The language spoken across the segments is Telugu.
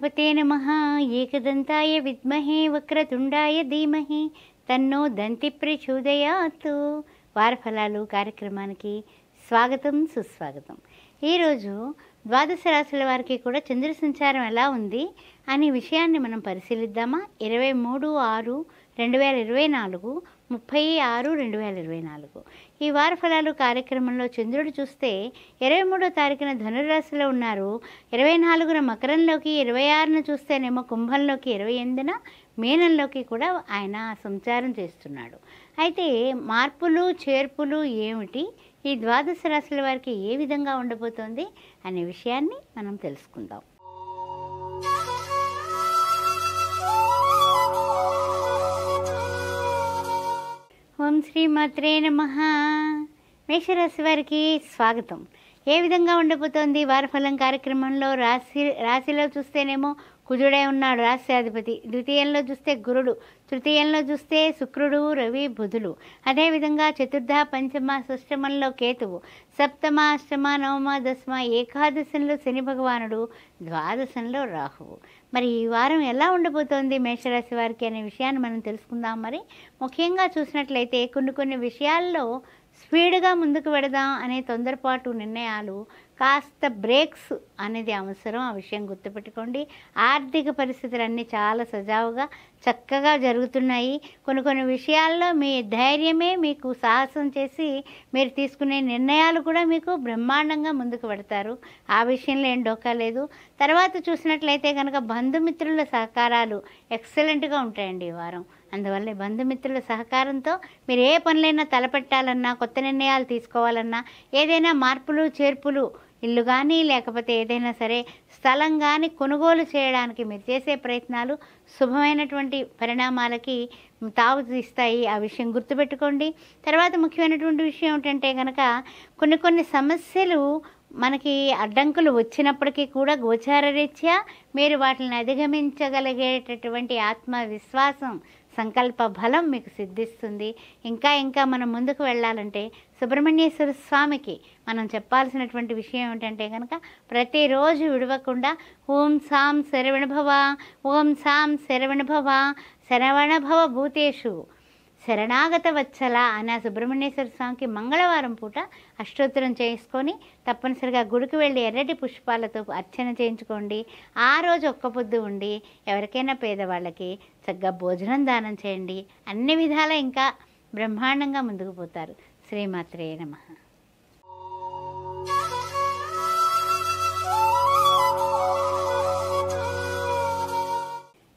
గణపతే నమః. ఏకదంతాయ విద్మహే వక్రతుండాయ ధీమహి తన్నో దంతి ప్రచోదయాత్. వారఫలాలు కార్యక్రమానికి స్వాగతం, సుస్వాగతం. ఈరోజు ద్వాదశ రాశుల వారికి కూడా చంద్ర సంచారం ఎలా ఉంది అనే విషయాన్ని మనం పరిశీలిద్దామా. 23/6/2024, 30/6/2024 ఈ వారఫలాలు కార్యక్రమంలో చంద్రుడు చూస్తే 23వ తారీఖున ధనురాశిలో ఉన్నారు, 24న మకరంలోకి, 26న చూస్తేనేమో కుంభంలోకి, 28న మీనంలోకి కూడా ఆయన సంచారం చేస్తున్నాడు. అయితే మార్పులు చేర్పులు ఏమిటి, ఈ ద్వాదశ రాశుల వారికి ఏ విధంగా ఉండబోతోంది అనే విషయాన్ని మనం తెలుసుకుందాం. ఓం శ్రీ మాత్రే నమః. మేషరాశి వారికి స్వాగతం. ఏ విధంగా ఉండబోతోంది వారఫలం కార్యక్రమంలో? రాశిలో చూస్తేనేమో కుజుడే ఉన్నాడు, రాశ్యాధిపతి. ద్వితీయంలో చూస్తే గురుడు, తృతీయంలో చూస్తే శుక్రుడు, రవి, బుధులు. అదేవిధంగా చతుర్థ, పంచమ, షష్టమంలో కేతువు, సప్తమ, అష్టమ, నవమ, దశమ, ఏకాదశంలో శని భగవానుడు, ద్వాదశంలో రాహువు. మరి ఈ వారం ఎలా ఉండబోతోంది మేషరాశి వారికి అనే విషయాన్ని మనం తెలుసుకుందాం. మరి ముఖ్యంగా చూసినట్లయితే కొన్ని విషయాల్లో స్పీడ్గా ముందుకు వెడదాం అనే తొందరపాటు నిర్ణయాలు, కాస్త బ్రేక్స్ అనేది అవసరం. ఆ విషయం గుర్తుపెట్టుకోండి. ఆర్థిక పరిస్థితులన్నీ చాలా సజావుగా చక్కగా జరుగుతున్నాయి. కొన్ని విషయాల్లో మీ ధైర్యమే మీకు సాహసం చేసి మీరు తీసుకునే నిర్ణయాలు కూడా మీకు బ్రహ్మాండంగా ముందుకు పెడతారు. ఆ విషయంలో ఏం డోకా లేదు. తర్వాత చూసినట్లయితే కనుక బంధుమిత్రుల సహకారాలు ఎక్సలెంట్గా ఉంటాయండి ఈ వారం. అందువల్ల బంధుమిత్రుల సహకారంతో మీరు ఏ పనులైనా తలపెట్టాలన్నా, కొత్త నిర్ణయాలు తీసుకోవాలన్నా, ఏదైనా మార్పులు చేర్పులు, ఇల్లు కానీ లేకపోతే ఏదైనా సరే స్థలం కానీ కొనుగోలు చేయడానికి మీరు చేసే ప్రయత్నాలు శుభమైనటువంటి పరిణామాలకి తావు తీస్తాయి. ఆ విషయం గుర్తుపెట్టుకోండి. తర్వాత ముఖ్యమైనటువంటి విషయం ఏమిటంటే కనుక కొన్ని సమస్యలు మనకి అడ్డంకులు వచ్చినప్పటికీ కూడా గోచారరీత్యా మీరు వాటిని అధిగమించగలిగేటటువంటి ఆత్మవిశ్వాసం, సంకల్ప బలం మీకు సిద్ధిస్తుంది. ఇంకా మనం ముందుకు వెళ్ళాలంటే సుబ్రహ్మణ్యేశ్వర స్వామికి మనం చెప్పాల్సినటువంటి విషయం ఏమిటంటే కనుక ప్రతిరోజు విడవకుండా ఓం సాం శరవణభవ, ఓం సాం శరవణభవ, శరవణభవ భూతేషు శరణాగత వచ్చల అనే సుబ్రహ్మణ్యేశ్వర స్వామికి మంగళవారం పూట అష్టోత్తరం చేసుకొని తప్పనిసరిగా గుడికి వెళ్ళి ఎర్రటి పుష్పాలతో అర్చన చేయించుకోండి. ఆ రోజు ఒక్క పొద్దు ఉండి ఎవరికైనా పేదవాళ్ళకి చక్కగా భోజనం దానం చేయండి. అన్ని విధాల ఇంకా బ్రహ్మాండంగా ముందుకు పోతారు. శ్రీమాత్రే నమః.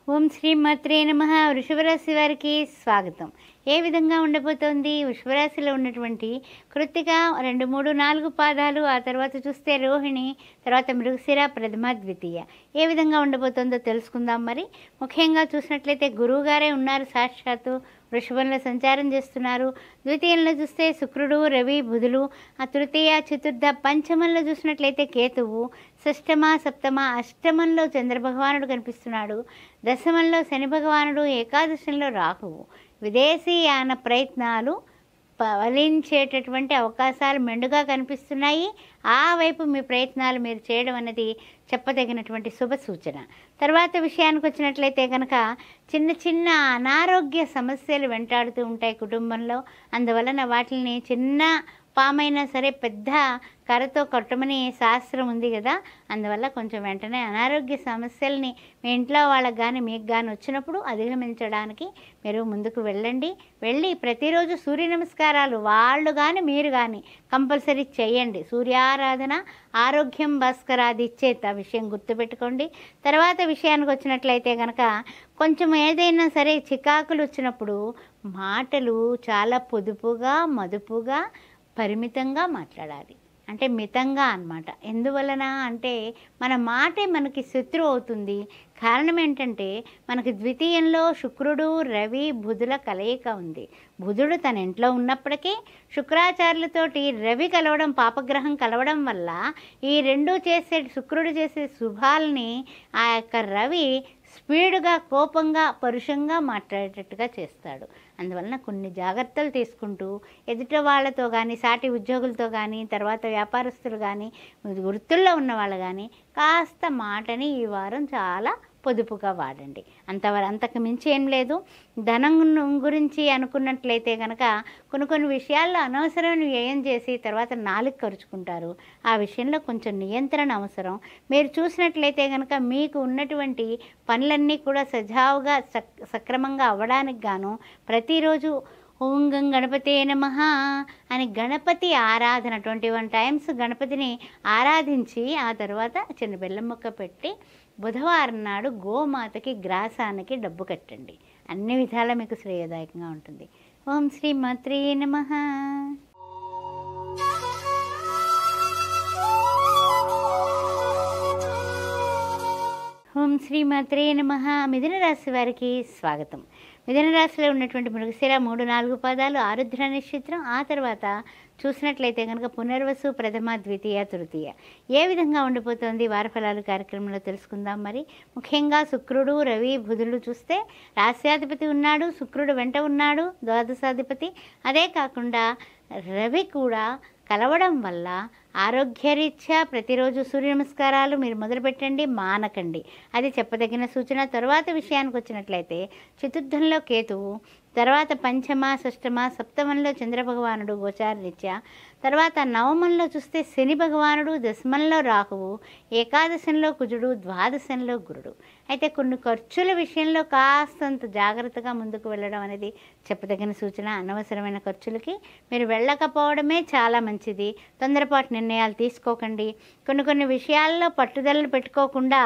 ఓం శ్రీమాత్రే నమః. వృషభరాశి వారికి స్వాగతం. ఏ విధంగా ఉండబోతోంది? వృషభరాశిలో ఉన్నటువంటి కృత్తిక 2, 3, 4 పాదాలు, ఆ తర్వాత చూస్తే రోహిణి, తర్వాత మృగశిర, ప్రథమ, ద్వితీయ ఏ విధంగా ఉండబోతోందో తెలుసుకుందాం. మరి ముఖ్యంగా చూసినట్లయితే గురువు గారే ఉన్నారు, సాక్షాత్తు వృషభంలో సంచారం చేస్తున్నారు. ద్వితీయంలో చూస్తే శుక్రుడు, రవి, బుధులు. ఆ తృతీయ, చతుర్థ, పంచమంలో చూసినట్లయితే కేతువు, షష్టమ, సప్తమ, అష్టమంలో చంద్రభగవానుడు కనిపిస్తున్నాడు, దశమంలో శని భగవానుడు, ఏకాదశంలో రాహువు. విదేశీయాన ప్రయత్నాలు ఫలించేటటువంటి అవకాశాలు మెండుగా కనిపిస్తున్నాయి. ఆ వైపు మీ ప్రయత్నాలు మీరు చేయడం అనేది చెప్పదగినటువంటి శుభ సూచన. తర్వాత విషయానికి వచ్చినట్లయితే కనుక చిన్న అనారోగ్య సమస్యలు వెంటాడుతూ ఉంటాయి కుటుంబంలో. అందువలన వాటిని చిన్న పామైనా సరే పెద్ద కర్రతో కొట్టమని శాస్త్రం ఉంది కదా. అందువల్ల కొంచెం వెంటనే అనారోగ్య సమస్యల్ని మీ ఇంట్లో వాళ్ళకి కానీ మీకు కానీ వచ్చినప్పుడు అధిగమించడానికి మీరు ముందుకు వెళ్ళి ప్రతిరోజు సూర్య నమస్కారాలు వాళ్ళు కానీ మీరు కానీ కంపల్సరీ చేయండి. సూర్యారాధన ఆరోగ్యం భాస్కరాది ఇచ్చేత విషయం గుర్తుపెట్టుకోండి. తర్వాత విషయానికి వచ్చినట్లయితే కనుక కొంచెం ఏదైనా సరే చికాకులు వచ్చినప్పుడు మాటలు చాలా పొదుపుగా, మదుపుగా, పరిమితంగా మాట్లాడాలి. అంటే మితంగా అన్నమాట. ఎందువలన అంటే మన మాటే మనకి శత్రువు అవుతుంది. కారణం ఏంటంటే మనకి ద్వితీయంలో శుక్రుడు, రవి, బుధుల కలయిక ఉంది. బుధుడు తన ఇంట్లో ఉన్నప్పటికీ శుక్రాచార్యులతోటి రవి కలవడం, పాపగ్రహం కలవడం వల్ల ఈ రెండు శుక్రుడు చేసే శుభాలని ఆ యొక్క రవి స్పీడ్గా, కోపంగా, పరుషంగా మాట్లాడేటట్టుగా చేస్తాడు. అందువలన కొన్ని జాగ్రత్తలు తీసుకుంటూ ఎదుట వాళ్ళతో కానీ, సాటి ఉద్యోగులతో కానీ, తర్వాత వ్యాపారస్తులు కానీ, వృత్తుల్లో ఉన్న వాళ్ళు కానీ కాస్త మాటని ఈ వారం చాలా పొదుపుగా వాడండి. అంతకు మించి ఏం లేదు. ధనం గురించి అనుకున్నట్లయితే కనుక కొన్ని విషయాల్లో అనవసరమైన వ్యయం చేసి తర్వాత నాలుగు ఖర్చుకుంటారు. ఆ విషయంలో కొంచెం నియంత్రణ అవసరం. మీరు చూసినట్లయితే కనుక మీకు ఉన్నటువంటి పనులన్నీ కూడా సజావుగా సక్రమంగా అవ్వడానికి గాను ప్రతిరోజు ఓం గం గణపతే నమః అని గణపతి ఆరాధన 21 టైమ్స్ గణపతిని ఆరాధించి ఆ తర్వాత చిన్న బెల్లం ముక్క పెట్టి బుధవారం నాడు గోమాతకి గ్రాసానికి డబ్బు కట్టండి. అన్ని విధాలా మీకు శ్రేయదాయకంగా ఉంటుంది. ఓం శ్రీ మాత్రే నమః. ఓం శ్రీ మాత్రే నమః. మిథున రాశి వారికి స్వాగతం. మిథున రాశిలో ఉన్నటువంటి మృగశిర 3, 4 పాదాలు, ఆరుద్ర నక్షత్రం, ఆ తర్వాత చూసినట్లయితే కనుక పునర్వసు, ప్రథమ, ద్వితీయ, తృతీయ ఏ విధంగా ఉండిపోతుంది వారఫలాలు కార్యక్రమంలో తెలుసుకుందాం. మరి ముఖ్యంగా శుక్రుడు, రవి, బుధుడు చూస్తే రాశ్యాధిపతి ఉన్నాడు, శుక్రుడు వెంట ఉన్నాడు ద్వాదశాధిపతి. అదే కాకుండా రవి కూడా కలవడం వల్ల ఆరోగ్యరీత్యా ప్రతిరోజు సూర్య నమస్కారాలు మీరు మొదలుపెట్టండి, మానకండి. అది చెప్పదగిన సూచన. తరువాత విషయానికి వచ్చినట్లయితే చతుర్థంలో కేతువు, తర్వాత పంచమ, షష్టమ, సప్తమంలో చంద్రభగవానుడు గోచారరీత్యా, తర్వాత నవమంలో చూస్తే శని భగవానుడు, దశమంలో రాహువు, ఏకాదశంలో కుజుడు, ద్వాదశంలో గురుడు. అయితే కొన్ని ఖర్చుల విషయంలో కాస్తంత జాగ్రత్తగా ముందుకు వెళ్ళడం అనేది చెప్పదగిన సూచన. అనవసరమైన ఖర్చులకి మీరు వెళ్ళకపోవడమే చాలా మంచిది. తొందరపాటు నిర్ణయాలు తీసుకోకండి. కొన్ని విషయాల్లో పట్టుదలను పెట్టుకోకుండా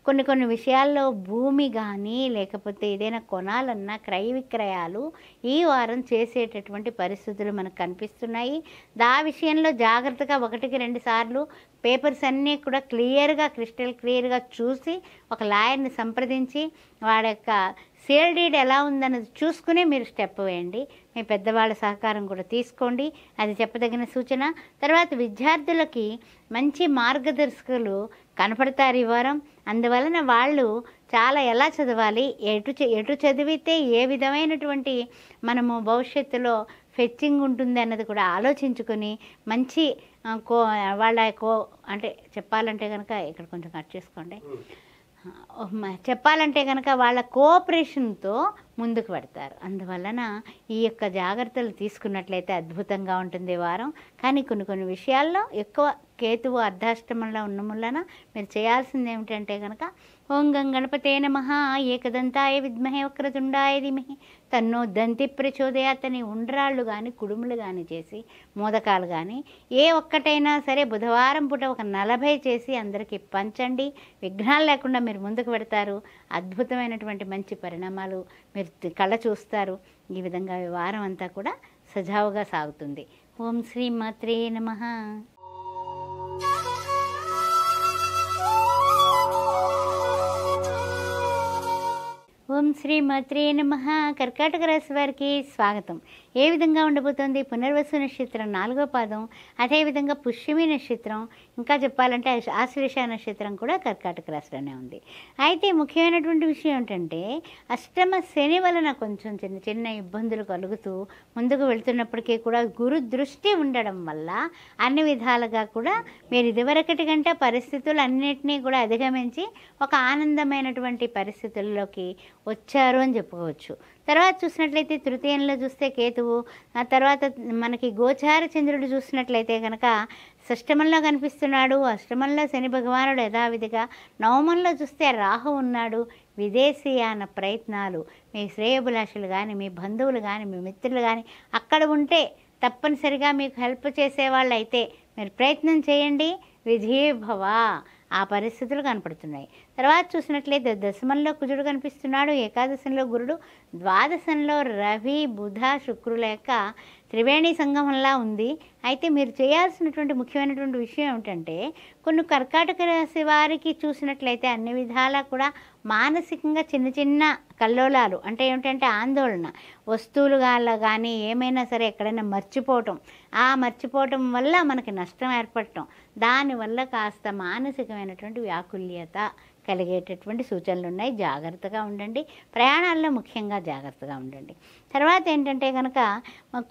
కొన్ని విషయాల్లో భూమి కానీ లేకపోతే ఏదైనా కొనాలన్నా క్రయ విక్రయాలు ఈ వారం చేసేటటువంటి పరిస్థితులు మనకు కనిపిస్తున్నాయి. ఆ విషయంలో జాగ్రత్తగా 1-2 సార్లు పేపర్స్ అన్నీ కూడా క్రిస్టల్ క్లియర్గా చూసి ఒక లాయర్ని సంప్రదించి వాడి యొక్క సేల్ డీడ్ ఎలా ఉందన్నది చూసుకుని మీరు స్టెప్ వేయండి. మీ పెద్దవాళ్ళ సహకారం కూడా తీసుకోండి. అది చెప్పదగిన సూచన. తర్వాత విద్యార్థులకి మంచి మార్గదర్శకులు కనపడతారు ఈ వారం. అందువలన వాళ్ళు చాలా ఎలా చదవాలి, ఎటు చదివితే ఏ విధమైనటువంటి మనము భవిష్యత్తులో ఫెచ్చింగ్ ఉంటుంది అన్నది కూడా ఆలోచించుకొని మంచి అంటే చెప్పాలంటే కనుక ఇక్కడ కొంచెం కట్ చేసుకోండి. చెప్పాలంటే కనుక వాళ్ళ కోఆపరేషన్తో ముందుకు పెడతారు. అందువలన ఈ యొక్క జాగ్రత్తలు తీసుకున్నట్లయితే అద్భుతంగా ఉంటుంది వారం. కానీ కొన్ని విషయాల్లో ఎక్కువ కేతువు అర్ధాష్టమంలో ఉన్న వలన మీరు చేయాల్సింది ఏమిటంటే కనుక ఓం గం గణపతే నమః, ఏకదంతాయ విద్మహే వక్రతుండాయ ధీమహి తన్నో దంతి ప్రచోదయాత్ అని ఉండ్రాళ్ళు కానీ కుడుములు కానీ చేసి మోదకాలు కానీ ఏ ఒక్కటైనా సరే బుధవారం పూట ఒక 40 చేసి అందరికీ పంచండి. విఘ్నాలు లేకుండా మీరు ముందుకు పెడతారు. అద్భుతమైనటువంటి మంచి పరిణామాలు మీరు కళ్ళ చూస్తారు. ఈ విధంగా ఈ వారం అంతా కూడా సజావుగా సాగుతుంది. ఓం శ్రీ మాత్రే నమః. ఓం శ్రీ మాత్రే నమః. కర్కాటక రాశి వారికి స్వాగతం. ఏ విధంగా ఉండబోతోంది? పునర్వసు నక్షత్రం 4వ పాదం, అదేవిధంగా పుష్యమి నక్షత్రం, ఇంకా చెప్పాలంటే ఆశ్లేష నక్షత్రం కూడా కర్కాటక రాశిలోనే ఉంది. అయితే ముఖ్యమైనటువంటి విషయం ఏంటంటే అష్టమ శని వలన కొంచెం చిన్న ఇబ్బందులు కలుగుతూ ముందుకు వెళ్తున్నప్పటికీ కూడా గురు దృష్టి ఉండడం వల్ల అన్ని విధాలుగా కూడా మీరు ఇదివరకటి కంటే పరిస్థితులు అన్నిటినీ కూడా అధిగమించి ఒక ఆనందమైనటువంటి పరిస్థితుల్లోకి వచ్చారు అని చెప్పుకోవచ్చు. తర్వాత చూసినట్లయితే తృతీయంలో చూస్తే కేతువు, ఆ తర్వాత మనకి గోచార చంద్రుడు చూసినట్లయితే కనుక షష్టమంలో కనిపిస్తున్నాడు, అష్టమంలో శని భగవానుడు యథావిధిగా, నవమంలో చూస్తే రాహు ఉన్నాడు. విదేశీయాన ప్రయత్నాలు, మీ శ్రేయోభిలాషులు కానీ మీ బంధువులు కానీ మీ మిత్రులు కానీ అక్కడ ఉంటే తప్పనిసరిగా మీకు హెల్ప్ చేసేవాళ్ళు అయితే మీరు ప్రయత్నం చేయండి. విధీభవ ఆ పరిస్థితులు కనపడుతున్నాయి. తర్వాత చూసినట్లయితే దశమంలో కుజుడు కనిపిస్తున్నాడు, ఏకాదశంలో గురుడు, ద్వాదశంలో రవి, బుధ, శుక్రుల యొక్క త్రివేణి సంగమంలా ఉంది. అయితే మీరు చేయాల్సినటువంటి ముఖ్యమైనటువంటి విషయం ఏమిటంటే కొన్ని కర్కాటక రాశి వారికి చూసినట్లయితే అన్ని విధాలా కూడా మానసికంగా చిన్న కల్లోలాలు అంటే ఏమిటంటే ఆందోళన, వస్తువులు కానీ ఏమైనా సరే ఎక్కడైనా మర్చిపోవటం, ఆ మర్చిపోవటం వల్ల మనకి నష్టం ఏర్పడటం, దానివల్ల కాస్త మానసికమైనటువంటి వ్యాకుల్యత కలిగేటటువంటి సూచనలు ఉన్నాయి. జాగ్రత్తగా ఉండండి, ప్రయాణాల్లో ముఖ్యంగా జాగ్రత్తగా ఉండండి. తర్వాత ఏంటంటే కనుక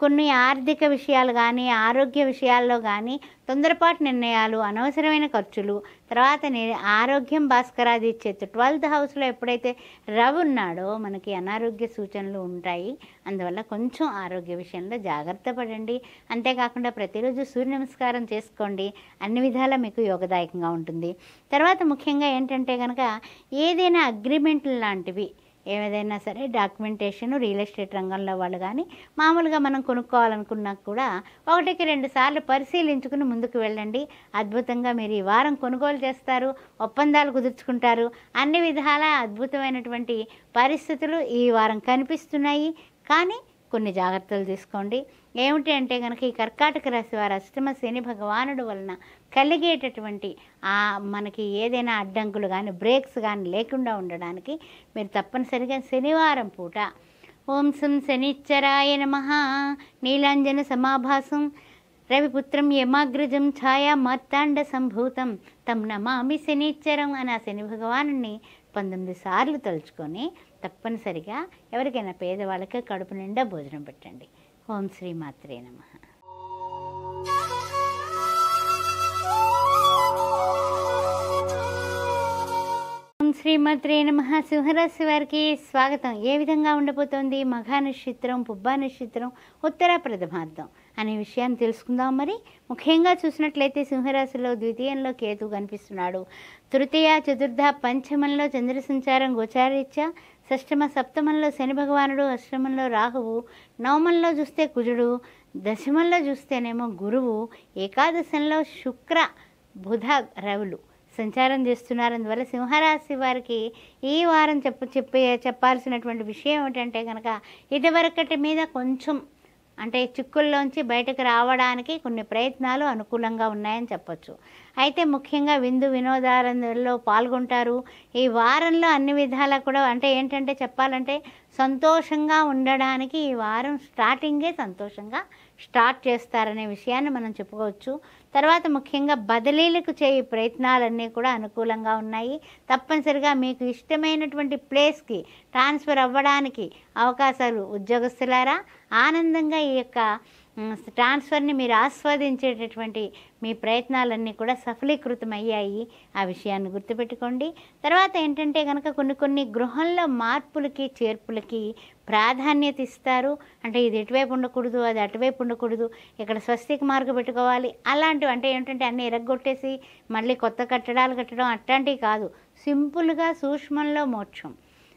కొన్ని ఆర్థిక విషయాలు కానీ, ఆరోగ్య విషయాల్లో కానీ తొందరపాటు నిర్ణయాలు, అనవసరమైన ఖర్చులు, తర్వాత ఆరోగ్యం భాస్కరాది ఇచ్చేది 12th హౌస్లో ఎప్పుడైతే రవి ఉన్నాడో మనకి అనారోగ్య సూచనలు ఉంటాయి. అందువల్ల కొంచెం ఆరోగ్య విషయంలో జాగ్రత్త పడండి. అంతేకాకుండా ప్రతిరోజు సూర్య నమస్కారం చేసుకోండి, అన్ని విధాలా మీకు యోగదాయకంగా ఉంటుంది. తర్వాత ముఖ్యంగా ఏంటంటే కనుక ఏదైనా అగ్రిమెంట్లు లాంటివి ఏదైనా సరే డాక్యుమెంటేషన్, రియల్ ఎస్టేట్ రంగంలో వాళ్ళు కానీ మామూలుగా మనం కొనుక్కోవాలనుకున్నా కూడా 1కి 2 సార్లు పరిశీలించుకుని ముందుకు వెళ్ళండి. అద్భుతంగా మీరు ఈ వారం కొనుగోలు చేస్తారు, ఒప్పందాలు కుదుర్చుకుంటారు. అన్ని విధాల అద్భుతమైనటువంటి పరిస్థితులు ఈ వారం కనిపిస్తున్నాయి. కానీ కొన్ని జాగ్రత్తలు తీసుకోండి. ఏమిటి అంటే కనుక ఈ కర్కాటక రాశి వారు అష్టమ శని భగవానుడు వలన కలిగేటటువంటి మనకి ఏదైనా అడ్డంకులు కానీ, బ్రేక్స్ కానీ లేకుండా ఉండడానికి మీరు తప్పనిసరిగా శనివారం పూట ఓం సం శనిశ్చరాయ నమః నీలాంజన సమాభాసం రవిపుత్రం యమాగ్రజం ఛాయా మార్తాండ సంభూతం తం నమామి శనిశ్చరం అని ఆ శని భగవాను 19 సార్లు తలుచుకొని తప్పనిసరిగా ఎవరికైనా పేదవాళ్ళకి కడుపు నిండా భోజనం పెట్టండి. ఓం శ్రీ మాత్రే నమః. ఓం శ్రీమాత్రే నమః. సింహరాశి వారికి స్వాగతం. ఏ విధంగా ఉండబోతోంది మఘా నక్షత్రం, పుబ్బా నక్షత్రం, ఉత్తర ప్రథమార్థం అనే విషయాన్ని తెలుసుకుందాం. మరి ముఖ్యంగా చూసినట్లయితే సింహరాశిలో ద్వితీయంలో కేతు కనిపిస్తున్నాడు. తృతీయ, చతుర్థ, పంచమంలో చంద్ర సంచారం గోచారీత్యా, షష్టమ సప్తమంలో శని భగవానుడు, అష్టమంలో రాహువు, నవమంలో చూస్తే కుజుడు, దశమంలో చూస్తేనేమో గురువు, ఏకాదశంలో శుక్ర, బుధ, రవులు సంచారం చేస్తున్నారు. అందువల్ల సింహరాశి వారికి ఈ వారం చెప్పాల్సినటువంటి విషయం ఏమిటంటే కనుక ఇదివరకటి మీద కొంచెం అంటే చిక్కుల్లోంచి బయటకు రావడానికి కొన్ని ప్రయత్నాలు అనుకూలంగా ఉన్నాయని చెప్పొచ్చు. అయితే ముఖ్యంగా విందు వినోదాలలో పాల్గొంటారు. ఈ వారంలో అన్ని విధాలా కూడా అంటే ఏంటంటే చెప్పాలంటే సంతోషంగా ఉండడానికి ఈ వారం స్టార్టింగే సంతోషంగా స్టార్ట్ చేస్తారనే విషయాన్ని మనం చెప్పుకోవచ్చు. తర్వాత ముఖ్యంగా బదిలీలకు చేయి ప్రయత్నాలన్నీ కూడా అనుకూలంగా ఉన్నాయి. తప్పనిసరిగా మీకు ఇష్టమైనటువంటి ప్లేస్కి ట్రాన్స్ఫర్ అవ్వడానికి అవకాశాలు ఉద్యోగస్తులారా ఆనందంగా ఈ యొక్క ట్రాన్స్ఫర్ని మీరు ఆస్వాదించేటటువంటి మీ ప్రయత్నాలన్నీ కూడా సఫలీకృతం అయ్యాయి. ఆ విషయాన్ని గుర్తుపెట్టుకోండి. తర్వాత ఏంటంటే కనుక కొన్ని గృహంలో మార్పులకి చేర్పులకి ప్రాధాన్యత ఇస్తారు. అంటే ఇది ఇటువైపు ఉండకూడదు, అది అటువైపు ఉండకూడదు, ఇక్కడ స్వస్తికి మార్గం పెట్టుకోవాలి అలాంటివి. అంటే ఏంటంటే అన్నీ ఎరగొట్టేసి మళ్ళీ కొత్త కట్టడాలు కట్టడం అట్లాంటివి కాదు. సింపుల్గా సూక్ష్మంలో మోక్షం.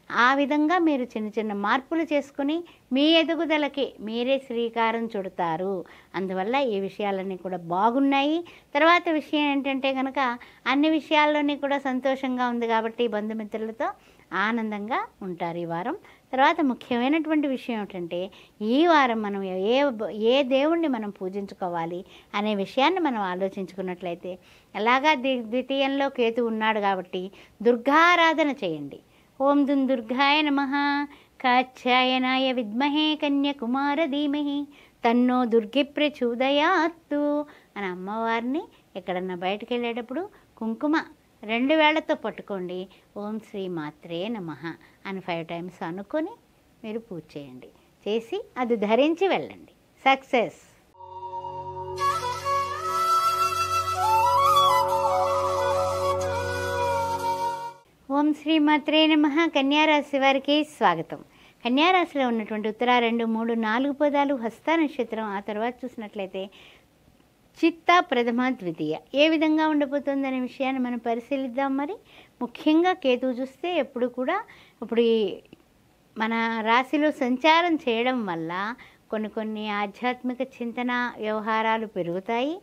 ఆ విధంగా మీరు చిన్న చిన్న మార్పులు చేసుకుని మీ ఎదుగుదలకి మీరే శ్రీకారం చుడతారు. అందువల్ల ఈ విషయాలన్నీ కూడా బాగున్నాయి. తర్వాత విషయం ఏంటంటే కనుక అన్ని విషయాల్లోని కూడా సంతోషంగా ఉంది కాబట్టి బంధుమిత్రులతో ఆనందంగా ఉంటారు ఈ వారం. తర్వాత ముఖ్యమైనటువంటి విషయం ఏమిటంటే ఈ వారం మనం ఏ దేవుణ్ణి మనం పూజించుకోవాలి అనే విషయాన్ని మనం ఆలోచించుకున్నట్లయితే ఎలాగా ద్వితీయంలో కేతు ఉన్నాడు కాబట్టి దుర్గారాధన చేయండి. ఓం దుర్గాయ నమః కాత్యాయనాయ విద్మహే కన్యాకుమార ధీమహి తన్నో దుర్గి ప్రచోదయాత్తు అని అమ్మవారిని ఎక్కడన్నా బయటకు వెళ్ళేటప్పుడు కుంకుమ 2 వేళ్లతో పట్టుకోండి. ఓం శ్రీ మాత్రే నమః అని 5 times అనుకొని మీరు పూజ చేయండి. చేసి అది ధరించి వెళ్ళండి. సక్సెస్. ఓం శ్రీ మాత్రే నమః. కన్యారాశి వారికి స్వాగతం. కన్యారాశిలో ఉన్నటువంటి ఉత్తర 2, 3, 4 పదాలు హస్త నక్షత్రం. ఆ తర్వాత చూసినట్లయితే చిత్త, ప్రథమ, ద్వితీయ ఏ విధంగా ఉండబోతుందనే విషయాన్ని మనం పరిశీలిద్దాం. మరి ముఖ్యంగా కేతువు చూస్తే ఇప్పుడు మన రాశిలో సంచారం చేయడం వల్ల కొన్ని ఆధ్యాత్మిక చింతన వ్యవహారాలు పెరుగుతాయి.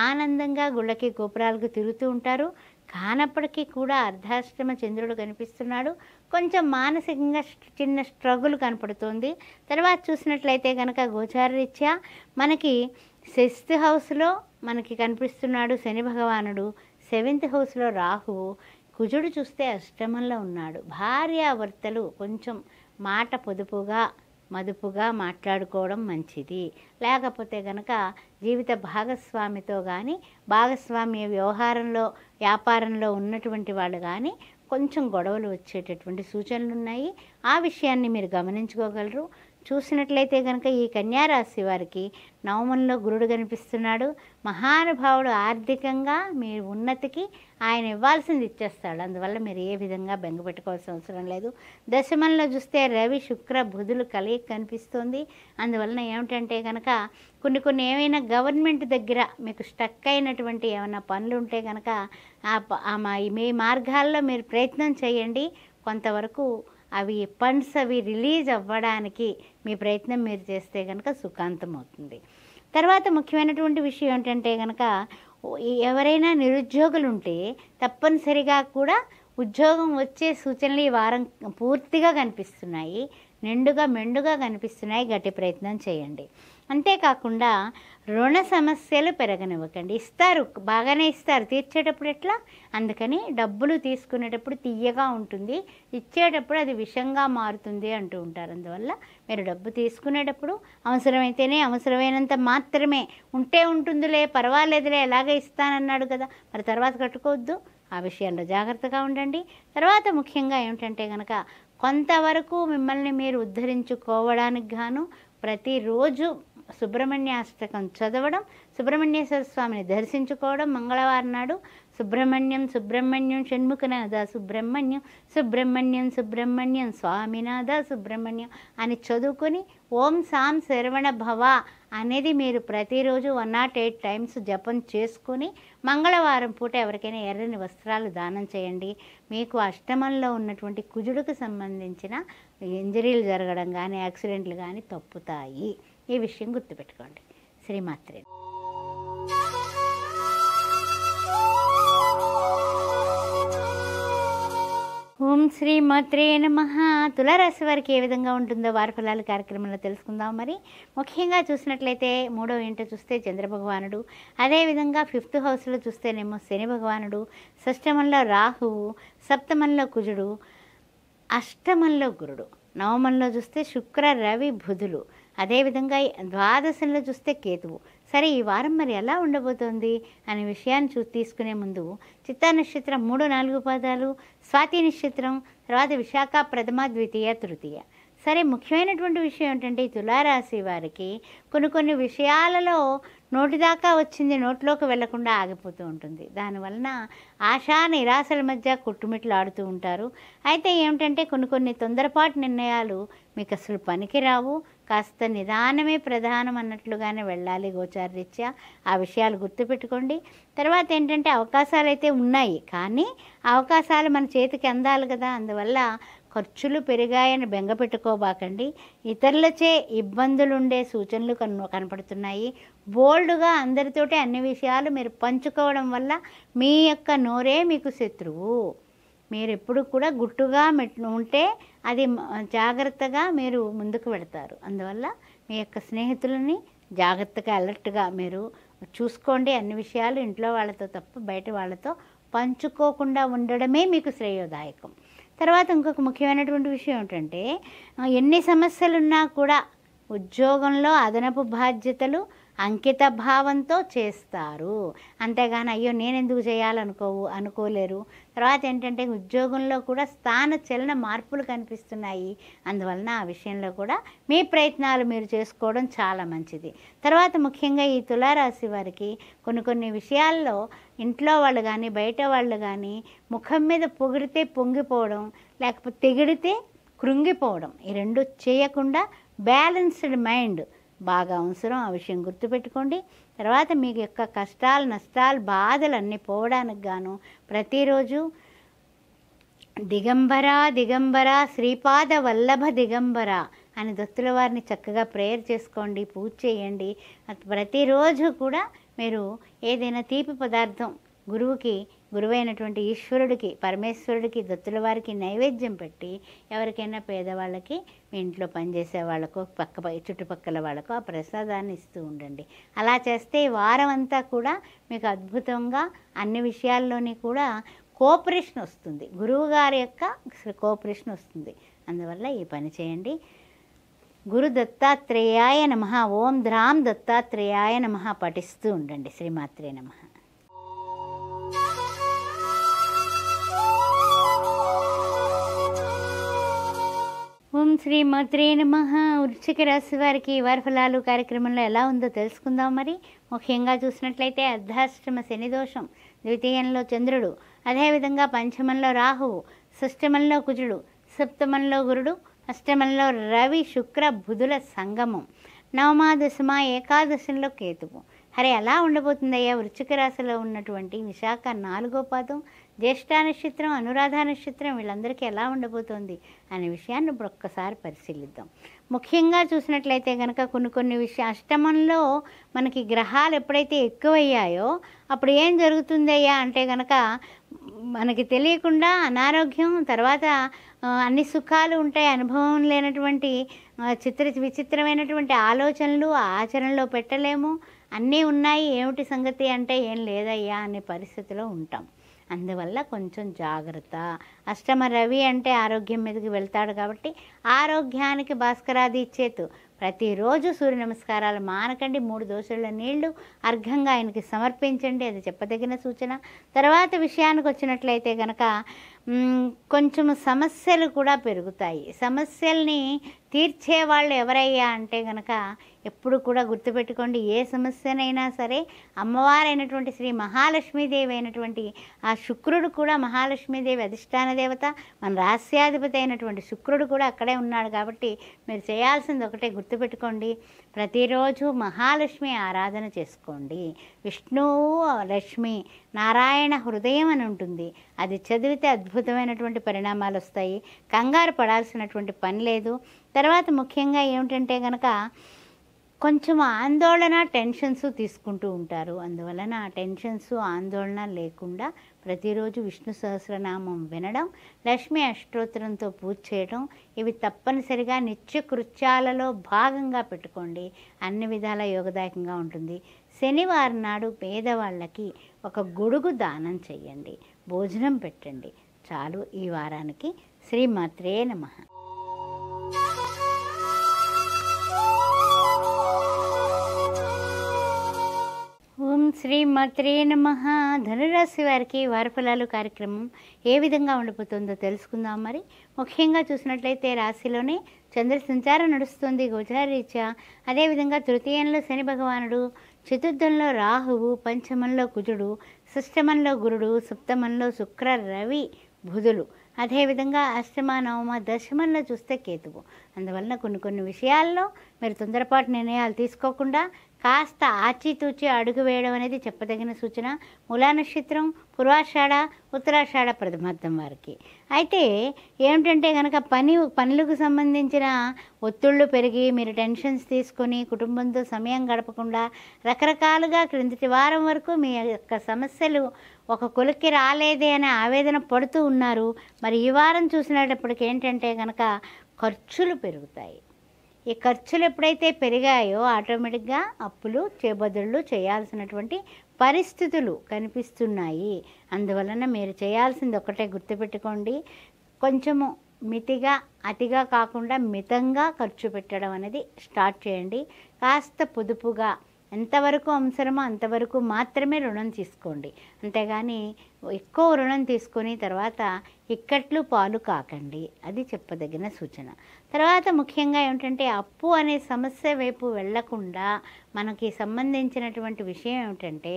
ఆనందంగా గుళ్ళకి గోపురాలకు తిరుగుతూ ఉంటారు. కానప్పటికీ కూడా అర్ధాష్టమ చంద్రుడు కనిపిస్తున్నాడు. కొంచెం మానసికంగా చిన్న స్ట్రగుల్ కనపడుతుంది. తర్వాత చూసినట్లయితే కనుక గోచారరీత్యా మనకి 6th హౌస్లో మనకి కనిపిస్తున్నాడు శని భగవానుడు, 7th హౌస్లో రాహువు, కుజుడు చూస్తే అష్టమంలో ఉన్నాడు. భార్యాభర్తలు కొంచెం మాట పొదుపుగా మదుపుగా మాట్లాడుకోవడం మంచిది. లేకపోతే కనుక జీవిత భాగస్వామితో కానీ భాగస్వామ్య వ్యవహారంలో వ్యాపారంలో ఉన్నటువంటి వాళ్ళు కానీ కొంచెం గొడవలు వచ్చేటటువంటి సూచనలు ఉన్నాయి. ఆ విషయాన్ని మీరు గమనించుకోగలరు. చూసినట్లయితే కనుక ఈ కన్యారాశి వారికి నవమంలో గురుడు కనిపిస్తున్నాడు. మహానుభావుడు ఆర్థికంగా మీ ఉన్నతికి ఆయన ఇవ్వాల్సింది ఇచ్చేస్తాడు. అందువల్ల మీరు ఏ విధంగా బెంగ పెట్టుకోవాల్సిన అవసరం లేదు. దశమంలో చూస్తే రవి శుక్ర బుధులు కలయిక కనిపిస్తుంది. అందువలన ఏమిటంటే కనుక కొన్ని ఏమైనా గవర్నమెంట్ దగ్గర మీకు స్టక్ అయినటువంటి ఏమైనా పనులు ఉంటే కనుక మీ మార్గాల్లో మీరు ప్రయత్నం చేయండి. కొంతవరకు అవి ఫండ్స్ అవి రిలీజ్ అవ్వడానికి మీ ప్రయత్నం మీరు చేస్తే కనుక సుఖాంతం అవుతుంది. తర్వాత ముఖ్యమైనటువంటి విషయం ఏంటంటే కనుక ఎవరైనా నిరుద్యోగులు ఉంటే తప్పనిసరిగా కూడా ఉద్యోగం వచ్చే సూచనలు ఈ వారం పూర్తిగా కనిపిస్తున్నాయి. మెండుగా కనిపిస్తున్నాయి. గట్టి ప్రయత్నం చేయండి. అంతేకాకుండా రుణ సమస్యలు పెరగనివ్వకండి. ఇస్తారు, బాగానే ఇస్తారు, తీర్చేటప్పుడు ఎట్లా? అందుకని డబ్బులు తీసుకునేటప్పుడు తీయగా ఉంటుంది, ఇచ్చేటప్పుడు అది విషంగా మారుతుంది అంటూ ఉంటారు. అందువల్ల మీరు డబ్బు తీసుకునేటప్పుడు అవసరమైతేనే అవసరమైనంత మాత్రమే, ఉంటే ఉంటుందిలే పర్వాలేదులే ఎలాగే ఇస్తానన్నాడు కదా మరి తర్వాత కట్టుకోవద్దు. ఆ విషయాల్లో జాగ్రత్తగా ఉండండి. తర్వాత ముఖ్యంగా ఏమిటంటే కనుక కొంతవరకు మిమ్మల్ని మీరు ఉద్ధరించుకోవడానికి గాను ప్రతిరోజు సుబ్రహ్మణ్యాష్టకం చదవడం, సుబ్రహ్మణ్యేశ్వర స్వామిని దర్శించుకోవడం, మంగళవారం నాడు సుబ్రహ్మణ్యం షణ్ముఖనాథ సుబ్రహ్మణ్యం స్వామినాథ సుబ్రహ్మణ్యం అని చదువుకొని ఓం సాం శరవణ భవ అనేది మీరు ప్రతిరోజు 108 టైమ్స్ జపం చేసుకొని మంగళవారం పూట ఎవరికైనా ఎర్రని వస్త్రాలు దానం చేయండి. మీకు అష్టమంలో ఉన్నటువంటి కుజుడికి సంబంధించిన ఇంజరీలు జరగడం కానీ యాక్సిడెంట్లు కానీ తప్పుతాయి. ఈ విషయం గుర్తుపెట్టుకోండి. శ్రీమాత్రే. ఓం శ్రీమాత్రే నమః. తులారాశి వారికి ఏ విధంగా ఉంటుందో వారి ఫలాలు కార్యక్రమంలో తెలుసుకుందాం. మరి ముఖ్యంగా చూసినట్లయితే 3వ ఇంట చూస్తే చంద్రభగవానుడు, అదేవిధంగా 5th హౌస్లో చూస్తేనేమో శని భగవానుడు, షష్టమంలో రాహువు, సప్తమంలో కుజుడు, అష్టమంలో గురుడు, నవమంలో చూస్తే శుక్ర రవి బుధులు, అదేవిధంగా ద్వాదశంలో చూస్తే కేతువు. సరే, ఈ వారం మరి ఎలా ఉండబోతోంది అనే విషయాన్ని తీసుకునే ముందు చిత్తా నక్షత్రం 3, 4 పాదాలు, స్వాతి నక్షత్రం, తర్వాత విశాఖ ప్రథమ ద్వితీయ తృతీయ. సరే, ముఖ్యమైనటువంటి విషయం ఏంటంటే ఈ తులారాశి వారికి కొన్ని విషయాలలో నోటిదాకా వచ్చింది నోట్లోకి వెళ్లకుండా ఆగిపోతూ ఉంటుంది. దానివలన ఆశా నిరాశల మధ్య కొట్టుమిట్లాడుతూ ఉంటారు. అయితే ఏమిటంటే కొన్ని తొందరపాటు నిర్ణయాలు మీకు అసలు పనికిరావు. కాస్త నిదానమే ప్రధానం అన్నట్లుగానే వెళ్ళాలి గోచారరీత్యా. ఆ విషయాలు గుర్తుపెట్టుకోండి. తర్వాత ఏంటంటే అవకాశాలు అయితే ఉన్నాయి, కానీ అవకాశాలు మన చేతికి అందాలి కదా. అందువల్ల ఖర్చులు పెరిగాయని బెంగ పెట్టుకోబాకండి. ఇతరులచే ఇబ్బందులుండే సూచనలు కనపడుతున్నాయి. బోల్డ్గా అందరితోటి అన్ని విషయాలు మీరు పంచుకోవడం వల్ల మీ యొక్క నోరే మీకు శత్రువు. మీరు ఎప్పుడు కూడా గుట్టుగా ఉంటే అది జాగ్రత్తగా మీరు ముందుకు పెడతారు. అందువల్ల మీ యొక్క స్నేహితులని జాగ్రత్తగా అలర్ట్గా మీరు చూసుకోండి. అన్ని విషయాలు ఇంట్లో వాళ్ళతో తప్ప బయట వాళ్ళతో పంచుకోకుండా ఉండడమే మీకు శ్రేయోదాయకం. తర్వాత ఇంకొక ముఖ్యమైనటువంటి విషయం ఏంటంటే ఎన్ని సమస్యలున్నా కూడా ఉద్యోగంలో అదనపు బాధ్యతలు అంకిత భావంతో చేస్తారు. అంతేగాని అయ్యో నేనెందుకు అనుకోలేరు. తర్వాత ఏంటంటే ఉద్యోగంలో కూడా స్థాన చలన మార్పులు కనిపిస్తున్నాయి. అందువలన ఆ విషయంలో కూడా మీ ప్రయత్నాలు మీరు చేసుకోవడం చాలా మంచిది. తర్వాత ముఖ్యంగా ఈ తులారాశి వారికి కొన్ని విషయాల్లో ఇంట్లో వాళ్ళు కానీ బయట వాళ్ళు కానీ ముఖం మీద పొగిడితే పొంగిపోవడం, లేకపోతే తెగిడితే కృంగిపోవడం, ఈ రెండు చేయకుండా బ్యాలెన్స్డ్ మైండ్ బాగా అవసరం. ఆ విషయం గుర్తుపెట్టుకోండి. తర్వాత మీ యొక్క కష్టాలు నష్టాలు బాధలు అన్నీ పోవడానికి గాను ప్రతిరోజు దిగంబర శ్రీపాద వల్లభ దిగంబర అని దత్తుల వారిని చక్కగా ప్రేయర్ చేసుకోండి, పూజ చేయండి. ప్రతిరోజు కూడా మీరు ఏదైనా తీపి పదార్థం గురువైనటువంటి ఈశ్వరుడికి పరమేశ్వరుడికి దత్తుల వారికి నైవేద్యం పెట్టి ఎవరికైనా పేదవాళ్ళకి మీ ఇంట్లో పనిచేసే వాళ్ళకు చుట్టుపక్కల వాళ్ళకు ఆ ప్రసాదాన్ని ఇస్తూ ఉండండి. అలా చేస్తే వారం అంతా కూడా మీకు అద్భుతంగా అన్ని విషయాల్లోని కూడా కోఆపరేషన్ వస్తుంది, గురువు గారి యొక్క కోఆపరేషన్ వస్తుంది. అందువల్ల ఈ పని చేయండి. గురు దత్తాత్రేయాయ నమః, ఓం ధ్రాం దత్తాత్రేయాయ నమః పఠిస్తూ ఉండండి. శ్రీమాత్రే నమః. శ్రీమాత్రే నమః. వృశ్చిక రాశి వారికి వారి ఫలాలు కార్యక్రమంలో ఎలా ఉందో తెలుసుకుందాం. మరి ముఖ్యంగా చూసినట్లయితే అర్ధాష్టమ శని దోషం, ద్వితీయంలో చంద్రుడు, అదేవిధంగా పంచమంలో రాహువు, షష్టమంలో కుజుడు, సప్తమంలో గురుడు, అష్టమంలో రవి శుక్ర బుధుల సంగమం, నవమ దశమ ఏకాదశంలో కేతువు. హరే ఎలా ఉండబోతుందయ్యా వృశ్చిక రాశిలో ఉన్నటువంటి విశాఖ 4వ పాదం, జ్యేష్ఠ నక్షత్రం, అనురాధ నక్షత్రం వీళ్ళందరికీ ఎలా ఉండబోతోంది అనే విషయాన్ని ఇప్పుడు ఒక్కసారి పరిశీలిద్దాం. ముఖ్యంగా చూసినట్లయితే కనుక కొన్ని అష్టమంలో మనకి గ్రహాలు ఎప్పుడైతే ఎక్కువయ్యాయో అప్పుడు ఏం జరుగుతుందయ్యా అంటే కనుక మనకి తెలియకుండా అనారోగ్యం, తర్వాత అన్ని సుఖాలు ఉంటాయి, అనుభవం లేనటువంటి విచిత్రమైనటువంటి ఆలోచనలు ఆచరణలో పెట్టలేము, అన్నీ ఉన్నాయి, ఏమిటి సంగతి అంటే ఏం లేదయ్యా అనే పరిస్థితిలో ఉంటాం. అందువల్ల కొంచెం జాగ్రత్త. అష్టమ రవి అంటే ఆరోగ్యం మీదకి వెళ్తాడు కాబట్టి ఆరోగ్యానికి భాస్కరాది ఇచ్చేతు. ప్రతిరోజు సూర్య నమస్కారాలు మానకండి, 3 దోశల నీళ్లు అర్ఘంగా ఆయనకి సమర్పించండి, అది చెప్పదగిన సూచన. తర్వాత విషయానికి వచ్చినట్లయితే కనుక కొంచెం సమస్యలు కూడా పెరుగుతాయి. సమస్యల్ని తీర్చేవాళ్ళు ఎవరయ్యా అంటే కనుక ఎప్పుడు కూడా గుర్తుపెట్టుకోండి, ఏ సమస్యనైనా సరే అమ్మవారైనటువంటి శ్రీ మహాలక్ష్మీదేవి అయినటువంటి ఆ శుక్రుడు కూడా, మహాలక్ష్మీదేవి అధిష్టాన దేవత, మన రాస్యాధిపతి అయినటువంటి శుక్రుడు కూడా అక్కడే ఉన్నాడు. కాబట్టి మీరు చేయాల్సింది ఒకటే గుర్తుపెట్టుకోండి, ప్రతిరోజు మహాలక్ష్మి ఆరాధన చేసుకోండి. విష్ణువు లక్ష్మి నారాయణ హృదయం అని ఉంటుంది, అది చదివితే అద్భుతమైనటువంటి పరిణామాలు వస్తాయి. కంగారు పడాల్సినటువంటి పని లేదు. తర్వాత ముఖ్యంగా ఏమిటంటే కనుక కొంచెం ఆందోళన టెన్షన్స్ తీసుకుంటూ ఉంటారు. అందువలన ఆ టెన్షన్స్ ఆందోళన లేకుండా ప్రతిరోజు విష్ణు సహస్రనామం వినడం, లక్ష్మీ అష్టోత్తరంతో పూజ చేయడం, ఇవి తప్పనిసరిగా నిత్య కృత్యాలలో భాగంగా పెట్టుకోండి. అన్ని విధాల యోగదాయకంగా ఉంటుంది. శనివారం నాడు పేదవాళ్ళకి ఒక గొడుగు దానం చెయ్యండి, భోజనం పెట్టండి, చాలు ఈ వారానికి. శ్రీమాత్రే నమః. శ్రీమాత్రే నమః. ధనురాశి వారికి వారి ఫలాలు కార్యక్రమం ఏ విధంగా ఉండిపోతుందో తెలుసుకుందాం. మరి ముఖ్యంగా చూసినట్లయితే రాశిలోనే చంద్ర సంచారం నడుస్తుంది గోచారరీత్యా. అదేవిధంగా తృతీయంలో శని భగవానుడు, చతుర్థంలో రాహువు, పంచమంలో కుజుడు, షష్టమంలో గురుడు, సప్తమంలో శుక్ర రవి బుధులు, అదేవిధంగా అష్టమ నవమ దశమంలో చూస్తే కేతువు. అందువలన కొన్ని విషయాల్లో మీరు తొందరపాటు నిర్ణయాలు తీసుకోకుండా కాస్త ఆచితూచి అడుగు వేయడం అనేది చెప్పదగిన సూచన. మూలా నక్షత్రం, పూర్వాషాఢ, ఉత్తరాషాఢ ప్రథమార్థం వారికి. అయితే ఏమిటంటే కనుక పనులకు సంబంధించిన ఒత్తిళ్ళు పెరిగి మీరు టెన్షన్స్ తీసుకొని కుటుంబంతో సమయం గడపకుండా రకరకాలుగా క్రిందటి వారం వరకు మీ యొక్క సమస్యలు ఒక కొలిక్కి రాలేదే అనే ఆవేదన పడుతూ ఉన్నారు. మరి ఈ వారం చూసినప్పటికి ఏంటంటే కనుక ఖర్చులు పెరుగుతాయి. ఈ ఖర్చులు ఎప్పుడైతే పెరిగాయో ఆటోమేటిక్గా అప్పులు చేబదుళ్ళు చేయాల్సినటువంటి పరిస్థితులు కనిపిస్తున్నాయి. అందువలన మీరు చేయాల్సింది ఒకటే గుర్తుపెట్టుకోండి, కొంచెము మితిగా అతిగా కాకుండా మితంగా ఖర్చు పెట్టడం అనేది స్టార్ట్ చేయండి. కాస్త పొదుపుగా ఎంతవరకు అవసరమో అంతవరకు మాత్రమే రుణం తీసుకోండి, అంతేగాని ఎక్కువ రుణం తీసుకొని తర్వాత ఇక్కట్లు పాలు కాకండి, అది చెప్పదగిన సూచన. తర్వాత ముఖ్యంగా ఏమిటంటే అప్పు అనే సమస్య వైపు వెళ్లకుండా మనకి సంబంధించినటువంటి విషయం ఏమిటంటే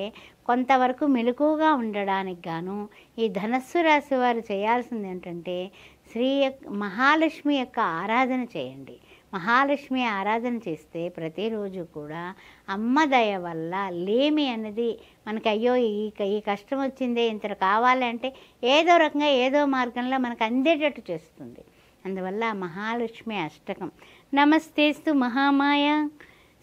కొంతవరకు మెలకువగా ఉండడానికి గాను ఈ ధనస్సు రాశి వారు చేయాల్సింది ఏంటంటే మహాలక్ష్మి యొక్క ఆరాధన చేయండి. మహాలక్ష్మి ఆరాధన చేస్తే ప్రతిరోజు కూడా అమ్మ దయ వల్ల లేమి అన్నది మనకి అయ్యో ఈ కష్టం వచ్చిందే ఇంత కావాలి అంటే ఏదో రకంగా ఏదో మార్గంలో మనకు అందేటట్టు చేస్తుంది. అందువల్ల మహాలక్ష్మి అష్టకం నమస్తేస్తు మహామాయ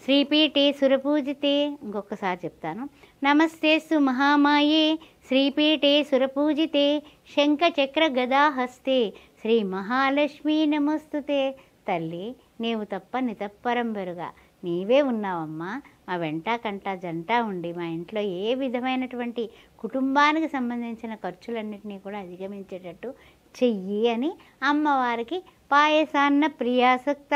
శ్రీపీఠే సురపూజితే, ఇంకొకసారి చెప్తాను, నమస్తేస్తు మహామాయే శ్రీపీఠే సురపూజితే శంఖచక్ర గదాహస్తే శ్రీ మహాలక్ష్మీ నమస్తుతే. తల్లి నీవు తప్ప నితప్పరం బెరుగా నీవే ఉన్నావమ్మా, మా వెంట కంట జంట ఉండి మా ఇంట్లో ఏ విధమైనటువంటి కుటుంబానికి సంబంధించిన ఖర్చులన్నింటినీ కూడా అధిగమించేటట్టు చెయ్యి అని అమ్మవారికి పాయసాన్న ప్రియాసక్త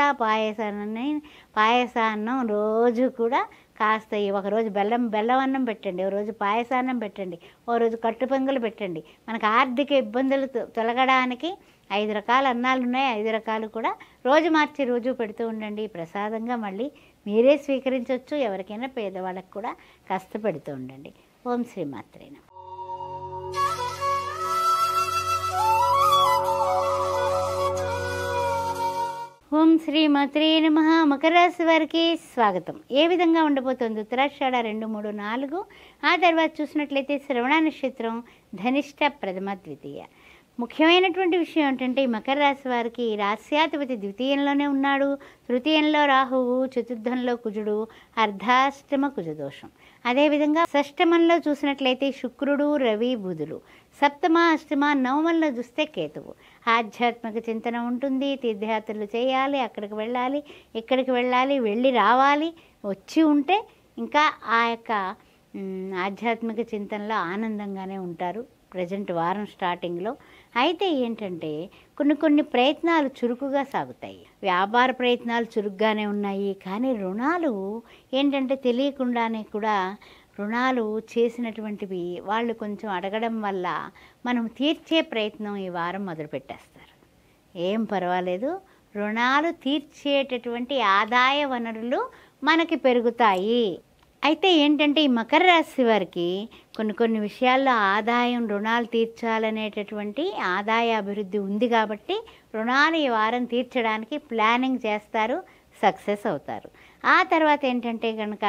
పాయసాన్నం రోజు కూడా కాస్త ఒకరోజు బెల్లం అన్నం పెట్టండి, ఓ రోజు పాయసాన్నం పెట్టండి, ఓ రోజు కట్టు పొంగలు పెట్టండి. మనకు ఆర్థిక ఇబ్బందులు తొలగడానికి 5 రకాల అన్నాలు ఉన్నాయి, 5 రకాలు కూడా రోజు మార్చి రోజు పెడుతూ ఉండండి. ప్రసాదంగా మళ్ళీ మీరే స్వీకరించవచ్చు. ఎవరికైనా పేదవాళ్ళకి కూడా కాస్త పెడుతూ ఉండండి. ఓం శ్రీ మాత్రే నమః. ఓం శ్రీ మాత్రే నమః. మకర రాశి వారికి స్వాగతం. ఏ విధంగా ఉండబోతోంది? ఉత్తరాషాఢ 2, 3, 4, ఆ తర్వాత చూసినట్లయితే శ్రవణ నక్షత్రం, ధనిష్ట ప్రథమ ద్వితీయ. ముఖ్యమైనటువంటి విషయం ఏంటంటే ఈ మకర రాశి వారికి రాస్యాధిపతి ద్వితీయంలోనే ఉన్నాడు, తృతీయంలో రాహువు, చతుర్థంలో కుజుడు, అర్ధాష్టమ కుజదోషం. అదేవిధంగా షష్టమంలో చూసినట్లయితే శుక్రుడు, రవి, బుధులు, సప్తమ, అష్టమ, నవమంలో చూస్తే కేతువు. ఆధ్యాత్మిక చింతన ఉంటుంది, తీర్థయాత్రలు చేయాలి, అక్కడికి వెళ్ళాలి, ఇక్కడికి వెళ్ళాలి, వెళ్ళి రావాలి, వచ్చి ఉంటే ఇంకా ఆ యొక్క ఆధ్యాత్మిక చింతనలో ఆనందంగానే ఉంటారు ప్రజెంట్ వారం స్టార్టింగ్లో. అయితే ఏంటంటే కొన్ని ప్రయత్నాలు చురుకుగా సాగుతాయి. వ్యాపార ప్రయత్నాలు చురుగ్గానే ఉన్నాయి. కానీ రుణాలు ఏంటంటే తెలియకుండానే కూడా రుణాలు చేసినటువంటివి వాళ్ళు కొంచెం అడగడం వల్ల మనం తీర్చే ప్రయత్నం ఈ వారం మొదలుపెట్టేస్తారు. ఏం పర్వాలేదు, రుణాలు తీర్చేటటువంటి ఆదాయ వనరులు మనకి పెరుగుతాయి. అయితే ఏంటంటే ఈ మకర రాశి వారికి కొన్ని విషయాల్లో ఆదాయం, రుణాలు తీర్చాలనేటటువంటి ఆదాయ అభివృద్ధి ఉంది కాబట్టి రుణాలు ఈ వారం తీర్చడానికి ప్లానింగ్ చేస్తారు, సక్సెస్ అవుతారు. ఆ తర్వాత ఏంటంటే కనుక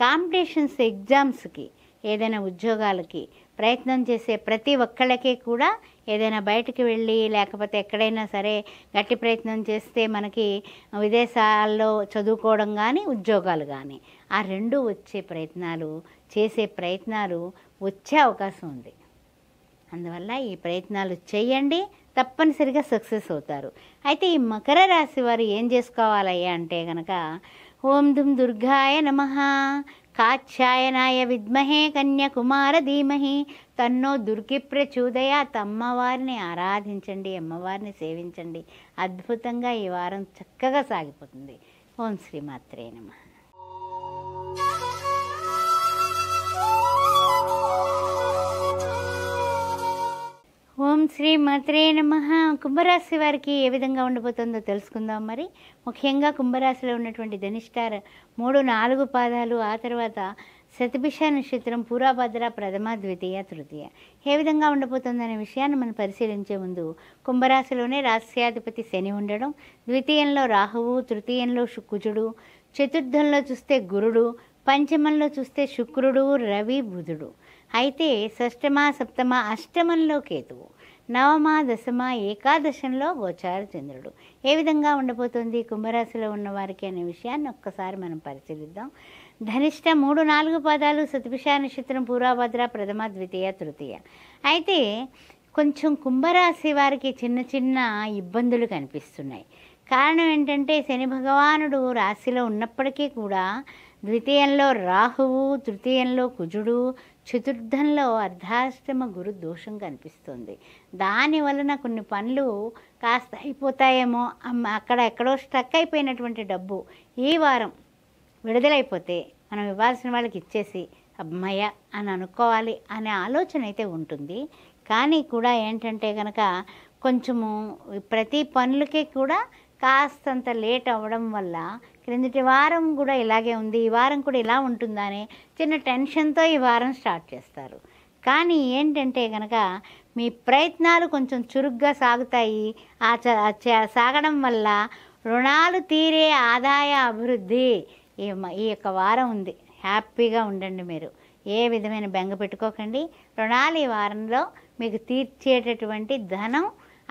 కాంపిటీషన్స్, ఎగ్జామ్స్కి, ఏదైనా ఉద్యోగాలకి ప్రయత్నం చేసే ప్రతి ఒక్కళ్ళకి కూడా ఏదైనా బయటికి వెళ్ళి లేకపోతే ఎక్కడైనా సరే గట్టి ప్రయత్నం చేస్తే మనకి విదేశాల్లో చదువుకోవడం కానీ ఉద్యోగాలు కానీ ఆ రెండు వచ్చే ప్రయత్నాలు, చేసే ప్రయత్నాలు వచ్చే అవకాశం ఉంది. అందువల్ల ఈ ప్రయత్నాలు చేయండి, తప్పనిసరిగా సక్సెస్ అవుతారు. అయితే ఈ మకర రాశి వారు ఏం చేసుకోవాలయ్యా అంటే కనుక ఓం దుం దుర్గాయ నమః, కాచ్యాయనాయ విద్మహే, కన్యాకుమార ధీమహి, తన్నో దుర్గి ప్రచోదయాత్. అమ్మవారిని ఆరాధించండి, అమ్మవారిని సేవించండి. అద్భుతంగా ఈ వారం చక్కగా సాగిపోతుంది. ఓం శ్రీ మాత్రే నమః. ఓం శ్రీ మాత్రే నమః. కుంభరాశి వారికి ఏ విధంగా ఉండబోతుందో తెలుసుకుందాం. మరి ముఖ్యంగా కుంభరాశిలో ఉన్నటువంటి ధనిష్ట 3, 4 పాదాలు, ఆ తర్వాత శతభిష నక్షత్రం, పూర్వభద్ర, ప్రథమ, ద్వితీయ, తృతీయ ఏ విధంగా ఉండబోతుందనే విషయాన్ని మనం పరిశీలించే ముందు కుంభరాశిలోనే రాస్యాధిపతి శని ఉండడం, ద్వితీయంలో రాహువు, తృతీయంలో కుజుడు, చతుర్థంలో చూస్తే గురుడు, పంచమంలో చూస్తే శుక్రుడు, రవి, బుధుడు. అయితే షష్టమ, సప్తమ, అష్టమంలో కేతువు, నవమ, దశమ, ఏకాదశంలో గోచార చంద్రుడు. ఏ విధంగా ఉండబోతుంది కుంభరాశిలో ఉన్నవారికి అనే విషయాన్ని ఒక్కసారి మనం పరిశీలిద్దాం. ధనిష్ట 3, 4 పాదాలు, శతభిష నక్షత్రం, పూర్వభద్ర, ప్రథమ, ద్వితీయ, తృతీయ. అయితే కొంచెం కుంభరాశి వారికి చిన్న ఇబ్బందులు కనిపిస్తున్నాయి. కారణం ఏంటంటే శని భగవానుడు రాశిలో ఉన్నప్పటికీ కూడా ద్వితీయంలో రాహువు, తృతీయంలో కుజుడు, చతుర్థంలో అర్ధాష్టమ గురు దోషం కనిపిస్తుంది. దాని వలన కొన్ని పనులు కాస్త అయిపోతాయేమో, అక్కడ ఎక్కడో స్టక్ అయిపోయినటువంటి డబ్బు ఈ వారం విడుదలైపోతే మనం ఇవ్వాల్సిన వాళ్ళకి ఇచ్చేసి అమ్మయ్య అని అనుకోవాలి అనే ఆలోచన అయితే ఉంటుంది. కానీ కూడా ఏంటంటే కనుక కొంచెము ప్రతి పనులకి కూడా కాస్తంత లేట్ అవ్వడం వల్ల క్రిందటి వారం కూడా ఇలాగే ఉంది, ఈ వారం కూడా ఇలా ఉంటుందనే చిన్న టెన్షన్తో ఈ వారం స్టార్ట్ చేస్తారు. కానీ ఏంటంటే కనుక మీ ప్రయత్నాలు కొంచెం చురుగ్గా సాగుతాయి. సాగడం వల్ల రుణాలు తీరే ఆదాయ అభివృద్ధి ఈ యొక్క వారం ఉంది. హ్యాపీగా ఉండండి. మీరు ఏ విధమైన బెంగ పెట్టుకోకండి. రుణాలు ఈ వారంలో మీకు తీర్చేటటువంటి ధనం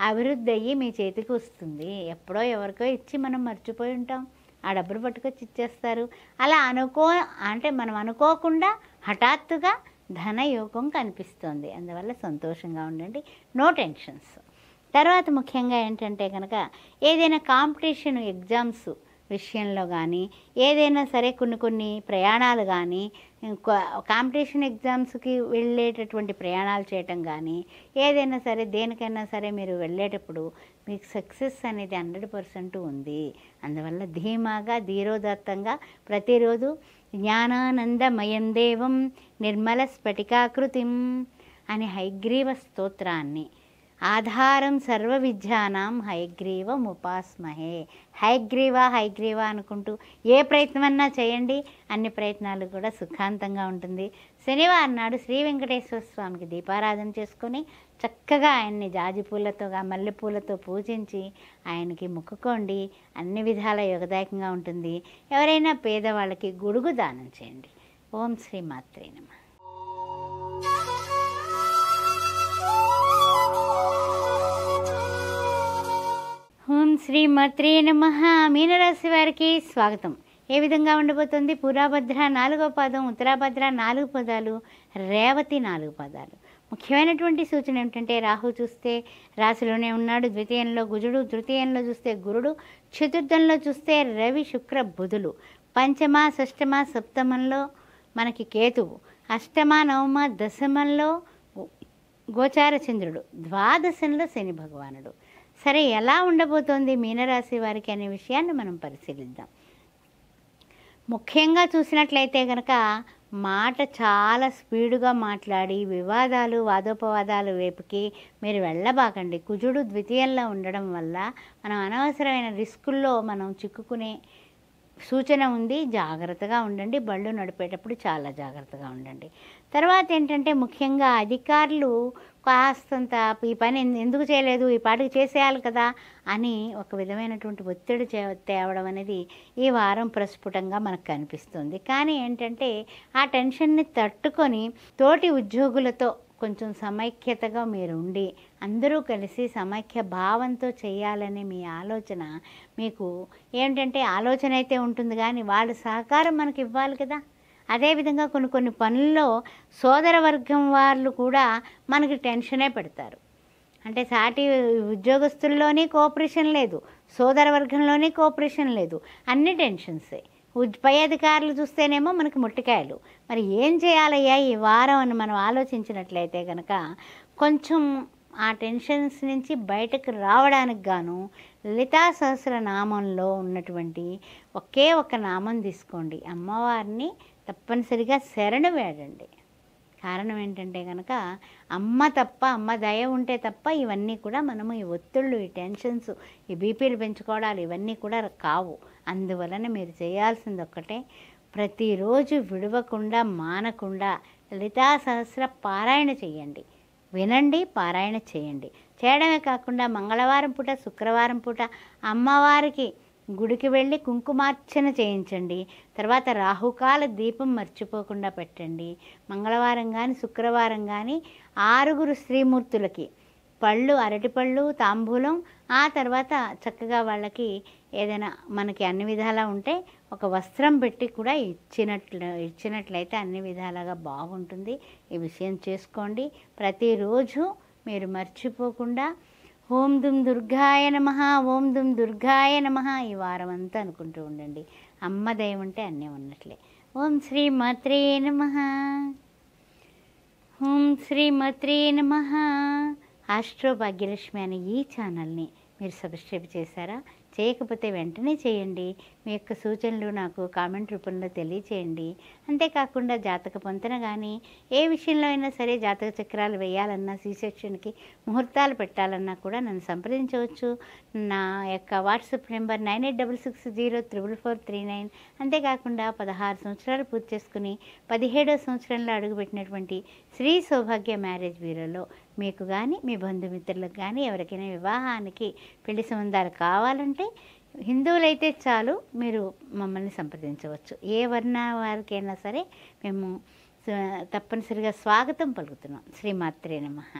అభివృద్ధి అయ్యి మీ చేతికి వస్తుంది. ఎప్పుడో ఎవరికో ఇచ్చి మనం మర్చిపోయి ఉంటాం, ఆ డబ్బులు పట్టుకొచ్చి ఇచ్చేస్తారు. అలా మనం అనుకోకుండా హఠాత్తుగా ధనయోగం కనిపిస్తుంది. అందువల్ల సంతోషంగా ఉండండి, నో టెన్షన్స్. తర్వాత ముఖ్యంగా ఏంటంటే కనుక ఏదైనా కాంపిటీషన్ ఎగ్జామ్స్ విషయంలో కానీ ఏదైనా సరే కొన్ని ప్రయాణాలు కానీ కాంపిటీషన్ ఎగ్జామ్స్కి వెళ్ళేటటువంటి ప్రయాణాలు చేయటం కానీ ఏదైనా సరే దేనికైనా సరే మీరు వెళ్ళేటప్పుడు మీకు సక్సెస్ అనేది 100% ఉంది. అందువల్ల ధీమాగా ధీరోదత్తంగా ప్రతిరోజు జ్ఞానానందమయం దేవం నిర్మల స్ఫటికాకృతిం అనే హయగ్రీవ స్తోత్రాన్ని ఆధారం సర్వ విద్యానాం హయగ్రీవం ఉపాస్మహే. హయగ్రీవ అనుకుంటూ ఏ ప్రయత్నమన్నా చేయండి, అన్ని ప్రయత్నాలు కూడా సుఖాంతంగా ఉంటుంది. శనివారం నాడు శ్రీ వెంకటేశ్వర స్వామికి దీపారాధన చేసుకొని చక్కగా ఆయన్ని జాజి పూలతో మల్లెపూలతో పూజించి ఆయనకి మొక్కుకోండి. అన్ని విధాల యోగదాయకంగా ఉంటుంది. ఎవరైనా పేదవాళ్ళకి గొడుగు దానం చేయండి. ఓం శ్రీ మాత్రే నమః. ఓం శ్రీ మాత్రే నమః. మీనరాశి వారికి స్వాగతం. ఏ విధంగా ఉండబోతుంది? పూరాభద్ర 4వ పాదం, ఉత్తరాభద్ర 4 పదాలు, రేవతి 4 పదాలు. ముఖ్యమైనటువంటి సూచన ఏమిటంటే, రాహు చూస్తే రాశిలోనే ఉన్నాడు, ద్వితీయంలో కుజుడు, తృతీయంలో చూస్తే గురుడు, చతుర్థంలో చూస్తే రవి శుక్ర బుధులు, పంచమ షష్టమ సప్తమంలో మనకి కేతువు, అష్టమ నవమ దశమంలో గోచార చంద్రుడు, ద్వాదశంలో శని భగవానుడు. సరే, ఎలా ఉండబోతోంది మీనరాశి వారికి అనే విషయాన్ని మనం పరిశీలిద్దాం. ముఖ్యంగా చూసినట్లయితే కనుక మాట చాలా స్పీడుగా మాట్లాడి వివాదాలు వాదోపవాదాలు వైపుకి మీరు వెళ్ళబాకండి. కుజుడు ద్వితీయంలో ఉండడం వల్ల మనం అనవసరమైన రిస్కుల్లో మనం చిక్కుకునే సూచన ఉంది. జాగ్రత్తగా ఉండండి. బళ్ళు నడిపేటప్పుడు చాలా జాగ్రత్తగా ఉండండి. తర్వాత ఏంటంటే, ముఖ్యంగా అధికారులు కాస్తంత ఈ పని ఎందుకు చేయలేదు, ఈ పాటికి చేసేయాలి కదా అని ఒక విధమైనటువంటి ఒత్తిడి తేవడం అనేది ఈ వారం ప్రస్ఫుటంగా మనకు కనిపిస్తుంది. కానీ ఏంటంటే, ఆ టెన్షన్ని తట్టుకొని తోటి ఉద్యోగులతో కొంచెం సమైక్యతగా మీరు ఉండి అందరూ కలిసి సమైక్య భావంతో చేయాలనే మీ ఆలోచన మీకు ఏంటంటే, ఆలోచన అయితే ఉంటుంది కానీ వాళ్ళ సహకారం మనకి ఇవ్వాలి కదా. అదేవిధంగా కొన్ని పనుల్లో సోదర వర్గం వాళ్ళు కూడా మనకి టెన్షనే పెడతారు. అంటే సాటి ఉద్యోగస్తుల్లోని కోఆపరేషన్ లేదు, సోదర వర్గంలోని కోఆపరేషన్ లేదు, అన్ని టెన్షన్సే. పై అధికారులు చూస్తేనేమో మనకి ముట్టికాయలు. మరి ఏం చేయాలయ్యా ఈ వారం అని మనం ఆలోచించినట్లయితే కనుక కొంచెం ఆ టెన్షన్స్ నుంచి బయటకు రావడానికి గాను లలితా సహస్రనామంలో ఉన్నటువంటి ఒకే ఒక నామం తీసుకోండి. అమ్మవారిని తప్పనిసరిగా శరణు వేడండి. కారణం ఏంటంటే కనుక అమ్మ దయ ఉంటే తప్ప ఇవన్నీ కూడా మనము ఈ ఒత్తిళ్ళు, ఈ టెన్షన్స్, ఈ బీపీలు పెంచుకోవడాలు ఇవన్నీ కూడా కావు. అందువలన మీరు చేయాల్సింది ఒక్కటే, ప్రతిరోజు విడవకుండా మానకుండా లలితా సహస్ర పారాయణ చేయండి. వినండి, పారాయణ చేయండి. చేయడమే కాకుండా మంగళవారం పూట, శుక్రవారం పూట అమ్మవారికి గుడికి వెళ్ళి కుంకుమార్చన చేయించండి. తర్వాత రాహుకాల దీపం మర్చిపోకుండా పెట్టండి. మంగళవారం కానీ శుక్రవారం కానీ 6 స్త్రీమూర్తులకి పళ్ళు, అరటిపళ్ళు, తాంబూలం, ఆ తర్వాత చక్కగా వాళ్ళకి ఏదైనా మనకి అన్ని విధాలా ఉంటే ఒక వస్త్రం పెట్టి కూడా ఇచ్చినట్లయితే అన్ని విధాలుగా బాగుంటుంది. ఈ విషయం చేసుకోండి. ప్రతిరోజు మీరు మర్చిపోకుండా ఓం దుమ్ దుర్గాయ నమః, ఓం దుమ్ దుర్గాయ నమః ఈ వారం అంతా అనుకుంటూ ఉండండి. అమ్మ దయ ఉంటే అన్నీ ఉన్నట్లే. ఓం శ్రీ మాత్రే నమః. ఓం శ్రీ మాత్రే నమః. ఆస్ట్రో భాగ్యలక్ష్మి అనే ఈ ఛానల్ని మీరు సబ్స్క్రైబ్ చేశారా? చేయకపోతే వెంటనే చేయండి. మీ యొక్క సూచనలు నాకు కామెంట్ రూపంలో తెలియచేయండి. అంతేకాకుండా జాతక పొంతన కానీ ఏ విషయంలో అయినా సరే జాతక చక్రాలు వేయాలన్నా, C-సెక్షన్కి ముహూర్తాలు పెట్టాలన్నా కూడా నన్ను సంప్రదించవచ్చు. నా యొక్క వాట్సాప్ నెంబర్ 9866044439. అంతేకాకుండా 16 సంవత్సరాలు పూర్తి చేసుకుని 17వ సంవత్సరంలో అడుగుపెట్టినటువంటి శ్రీ సౌభాగ్య మ్యారేజ్ బ్యూరోలో మీకు కానీ మీ బంధుమిత్రులకు కానీ ఎవరికైనా వివాహానికి పెళ్లి సంబంధాలు కావాలంటే హిందువులైతే చాలు, మీరు మమ్మల్ని సంప్రదించవచ్చు. ఏ వర్ణ వారికైనా సరే మేము తప్పనిసరిగా స్వాగతం పలుకుతున్నాం. శ్రీమాత్రే నమః.